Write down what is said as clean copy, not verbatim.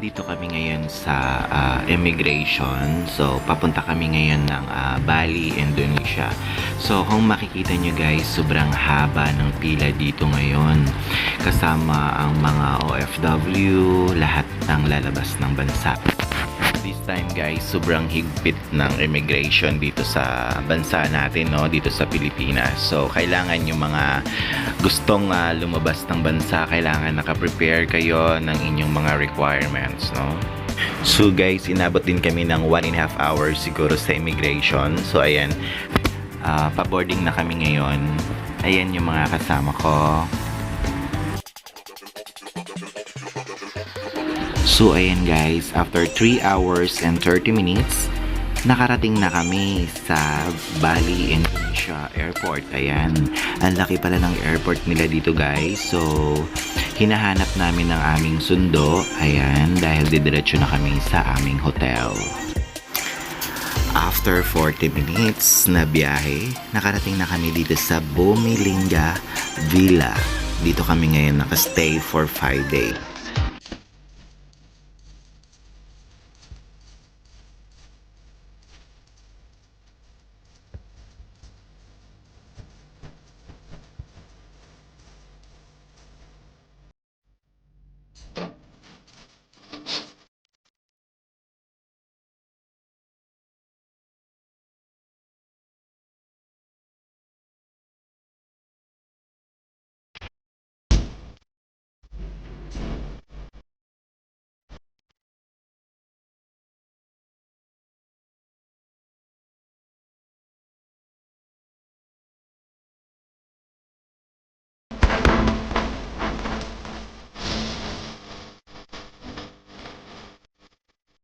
nandito kami ngayon sa immigration. So, papunta kami ngayon ng Bali, Indonesia. So, kung makikita nyo guys, sobrang haba ng pila dito ngayon. Kasama ang mga OFW, lahat ng lalabas ng bansa. This time guys, sobrang higpit ng immigration dito sa bansa natin, no? Dito sa Pilipinas. So, kailangan yung mga gustong lumabas ng bansa, kailangan naka-prepare kayo ng inyong mga requirements, no? So guys, inabot din kami ng 1.5 hours siguro sa immigration. So ayan, pa-boarding na kami ngayon. Ayan yung mga kasama ko. So ayan guys, after 3 hours and 30 minutes, nakarating na kami sa Bali, Indonesia Airport. Ayan, ang laki pala ng airport nila dito guys. So, hinahanap namin ang aming sundo. Ayan, dahil didiretso na kami sa aming hotel. After 40 minutes na biyahe, nakarating na kami dito sa Bumilingga Villa. Dito kami ngayon nakastay for 5 days.